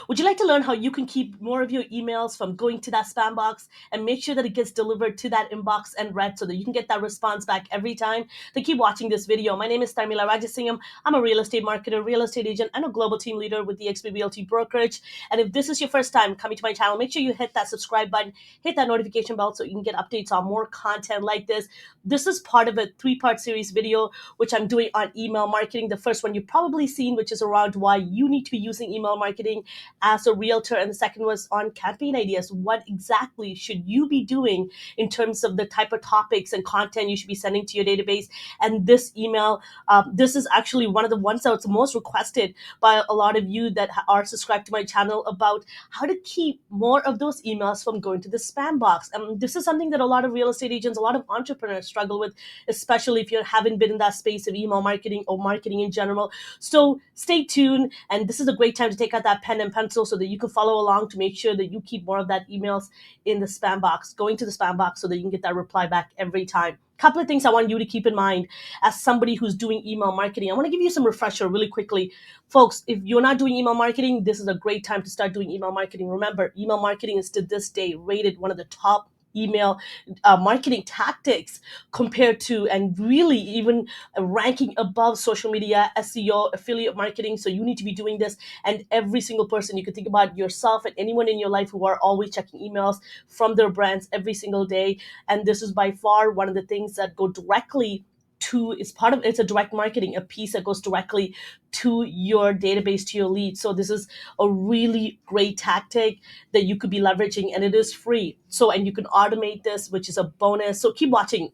Would you like to learn how you can keep more of your emails from going to that spam box and make sure that it gets delivered to that inbox and read so that you can get that response back every time? Then keep watching this video. My name is Tharmila Rajasingam. I'm a real estate marketer, real estate agent, and a global team leader with the XP Realty brokerage. And if this is your first time coming to my channel, make sure you hit that subscribe button, hit that notification bell so you can get updates on more content like this. This is part of a three-part series video, which I'm doing on email marketing. The first one you've probably seen, which is around why you need to be using email marketing as a realtor. And the second was on campaign ideas. What exactly should you be doing in terms of the type of topics and content you should be sending to your database? And this email, this is actually one of the ones that's most requested by a lot of you that are subscribed to my channel about how to keep more of those emails from going to the spam box. And this is something that a lot of real estate agents, a lot of entrepreneurs struggle with, especially if you haven't been in that space of email marketing or marketing in general. So stay tuned. And this is a great time to take out that pen and pencil so that you can follow along to make sure that you keep more of that emails in the spam box, going to the spam box so that you can get that reply back every time. Couple of things I want you to keep in mind as somebody who's doing email marketing. I want to give you some refresher really quickly. Folks, if you're not doing email marketing, this is a great time to start doing email marketing. Remember, email marketing is to this day rated one of the top email marketing tactics compared to, and really even ranking above social media, SEO, affiliate marketing. So you need to be doing this. And every single person, you can think about yourself and anyone in your life who are always checking emails from their brands every single day. And this is by far one of the things that go directly to, it's a direct marketing, a piece that goes directly to your database, to your lead. So this is a really great tactic that you could be leveraging, and it is free. So, and you can automate this, which is a bonus. So keep watching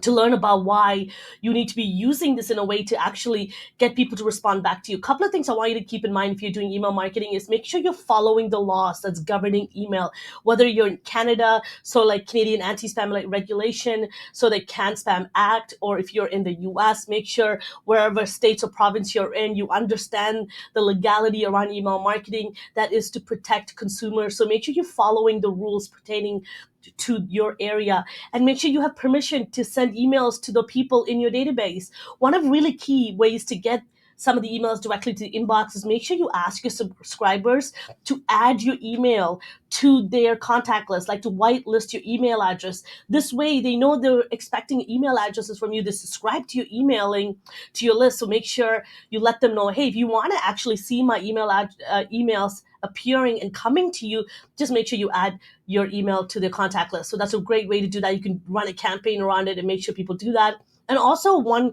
to learn about why you need to be using this in a way to actually get people to respond back to you. A couple of things I want you to keep in mind if you're doing email marketing is make sure you're following the laws that's governing email, whether you're in Canada, so like Canadian anti-spam regulation, so the Can Spam Act, or if you're in the US, make sure wherever states or province you're in, you understand the legality around email marketing that is to protect consumers. So make sure you're following the rules pertaining to your area, and make sure you have permission to send emails to the people in your database. One of really key ways to get some of the emails directly to the inbox is make sure you ask your subscribers to add your email to their contact list, like to whitelist your email address. This way they know they're expecting email addresses from you. They subscribe to your emailing to your list. So make sure you let them know, hey, if you want to actually see my emails appearing and coming to you, just make sure you add your email to the contact list. So that's a great way to do that. You can run a campaign around it and make sure people do that. And also one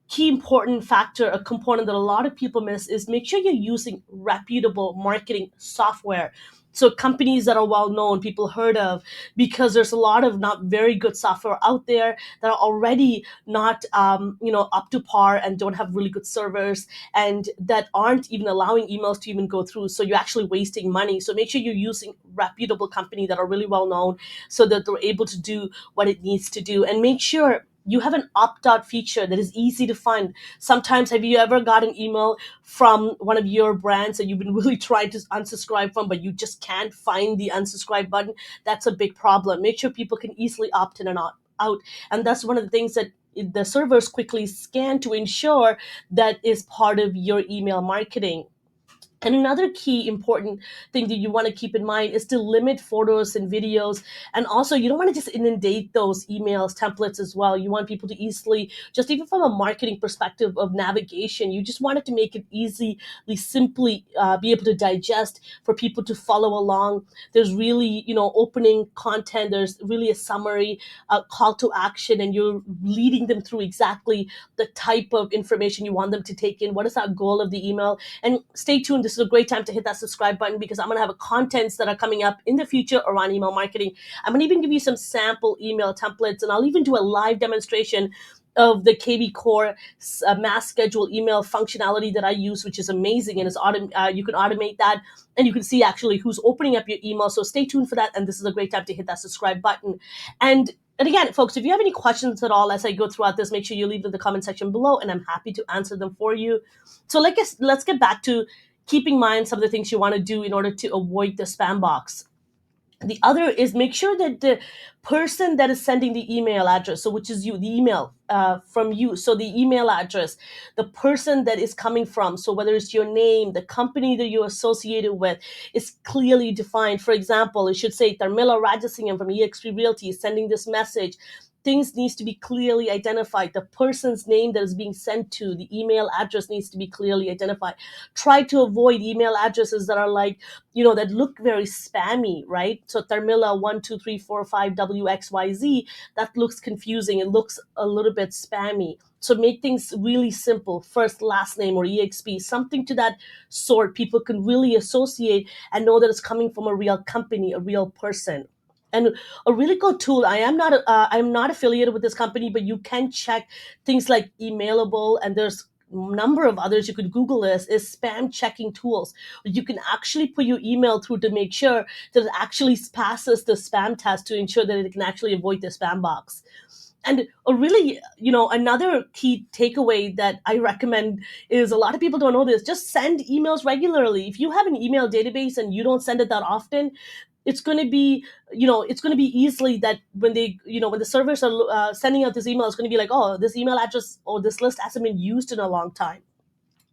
key important factor, a component that a lot of people miss, is make sure you're using reputable marketing software. So companies that are well known, people heard of, because there's a lot of not very good software out there that are already not, up to par and don't have really good servers and that aren't even allowing emails to even go through. So you're actually wasting money. So make sure you're using reputable companies that are really well known so that they're able to do what it needs to do. And make sure you have an opt-out feature that is easy to find. Sometimes, have you ever got an email from one of your brands that you've been really trying to unsubscribe from, but you just can't find the unsubscribe button? That's a big problem. Make sure people can easily opt in and out. And that's one of the things that the servers quickly scan to ensure that is part of your email marketing. And another key important thing that you want to keep in mind is to limit photos and videos. And also, you don't want to just inundate those emails, templates as well. You want people to easily, just even from a marketing perspective of navigation, you just want it to make it easily, simply be able to digest for people to follow along. There's really, opening content. There's really a summary, call to action, and you're leading them through exactly the type of information you want them to take in. What is that goal of the email? And stay tuned. This is a great time to hit that subscribe button because I'm going to have contents that are coming up in the future around email marketing. I'm going to even give you some sample email templates, and I'll even do a live demonstration of the kvCORE mass schedule email functionality that I use, which is amazing, and you can automate that, and you can see actually who's opening up your email. So stay tuned for that, and this is a great time to hit that subscribe button. And again, folks, if you have any questions at all as I go throughout this, make sure you leave them in the comment section below, and I'm happy to answer them for you. So let's get back to keeping in mind some of the things you want to do in order to avoid the spam box. The other is make sure that the person that is sending the email address, so which is you, the email from you, so the email address, the person that is coming from, so whether it's your name, the company that you're associated with, is clearly defined. For example, it should say Tharmila Rajasingam from eXp Realty is sending this message. Things needs to be clearly identified. The person's name that is being sent to, the email address needs to be clearly identified. Try to avoid email addresses that are like, that look very spammy, right? So Tharmila 12345WXYZ, that looks confusing. It looks a little bit spammy. So make things really simple. First, last name, or EXP, something to that sort people can really associate and know that it's coming from a real company, a real person. And a really good tool. I'm not affiliated with this company, but you can check things like Emailable, and there's number of others. You could Google this, is spam checking tools. You can actually put your email through to make sure that it actually passes the spam test, to ensure that it can actually avoid the spam box. And a really, another key takeaway that I recommend is, a lot of people don't know this, just send emails regularly. If you have an email database and you don't send it that often, it's going to be, it's going to be easily that when they, when the servers are sending out this email, it's going to be like, oh, this email address or this list hasn't been used in a long time.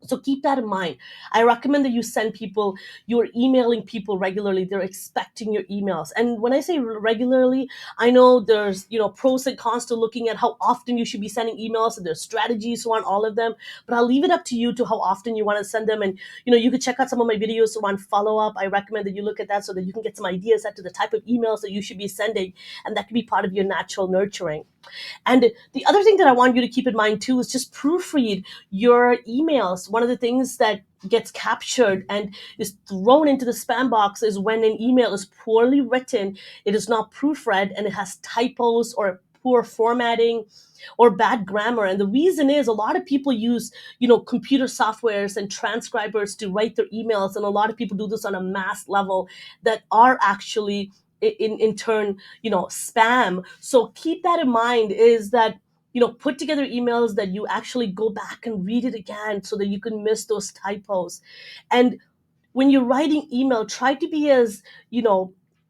So keep that in mind. I recommend that you send people, you're emailing people regularly. They're expecting your emails. And when I say regularly, I know there's, pros and cons to looking at how often you should be sending emails, and there's strategies on all of them. But I'll leave it up to you to how often you want to send them. And, you can check out some of my videos on follow up. I recommend that you look at that so that you can get some ideas as to the type of emails that you should be sending. And that can be part of your natural nurturing. And the other thing that I want you to keep in mind too is just proofread your emails. One of the things that gets captured and is thrown into the spam box is when an email is poorly written, it is not proofread, and it has typos or poor formatting or bad grammar. And the reason is, a lot of people use, computer softwares and transcribers to write their emails. And a lot of people do this on a mass level that are actually in turn, spam. So keep that in mind, is that, put together emails that you actually go back and read it again so that you can miss those typos. And when you're writing email, try to be as,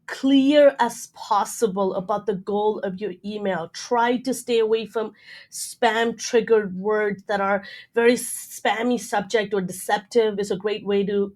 clear as possible about the goal of your email. Try to stay away from spam triggered words that are very spammy subject, or deceptive is a great way to,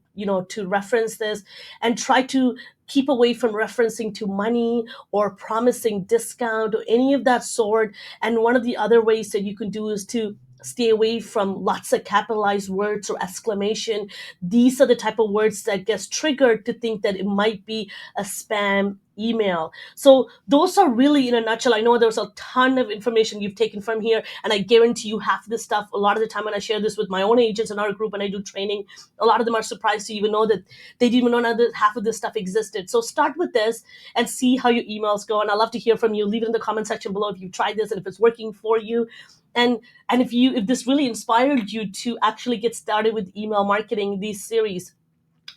to reference this. And try to keep away from referencing to money or promising discount or any of that sort. And one of the other ways that you can do is to stay away from lots of capitalized words or exclamation. These are the type of words that gets triggered to think that it might be a spam email. So those are really, in a nutshell. I know there's a ton of information you've taken from here, and I guarantee you half this stuff, a lot of the time when I share this with my own agents in our group and I do training, a lot of them are surprised to even know that they didn't even know that half of this stuff existed. So start with this and see how your emails go. And I'd love to hear from you. Leave it in the comment section below if you've tried this and if it's working for you. And if this really inspired you to actually get started with email marketing, these series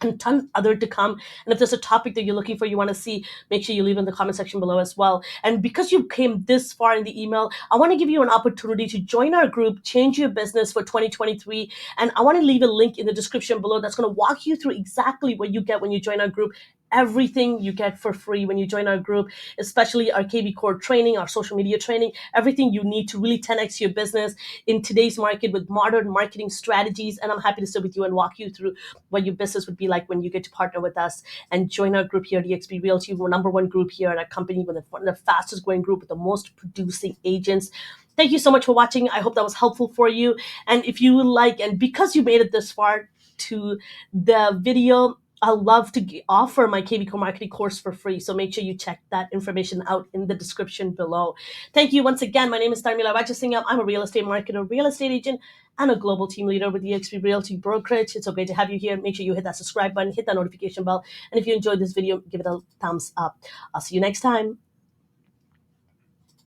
and tons other to come. And if there's a topic that you're looking for, you want to see, make sure you leave in the comment section below as well. And because you came this far in the email, I want to give you an opportunity to join our group, Change Your Business for 2023. And I want to leave a link in the description below that's going to walk you through exactly what you get when you join our group. Everything you get for free when you join our group, especially our kvCORE training, our social media training, everything you need to really 10x your business in today's market with modern marketing strategies. And I'm happy to sit with you and walk you through what your business would be like when you get to partner with us and join our group here at eXp Realty. We're number one group here at our company, with the fastest growing group with the most producing agents. Thank you so much for watching. I hope that was helpful for you. And if you would like, and because you made it this far to the video, I'd love to offer my kvCORE marketing course for free. So make sure you check that information out in the description below. Thank you once again. My name is Tharmila Rajasingam. I'm a real estate marketer, real estate agent, and a global team leader with eXp Realty brokerage. It's so great to have you here. Make sure you hit that subscribe button, hit that notification bell. And if you enjoyed this video, give it a thumbs up. I'll see you next time.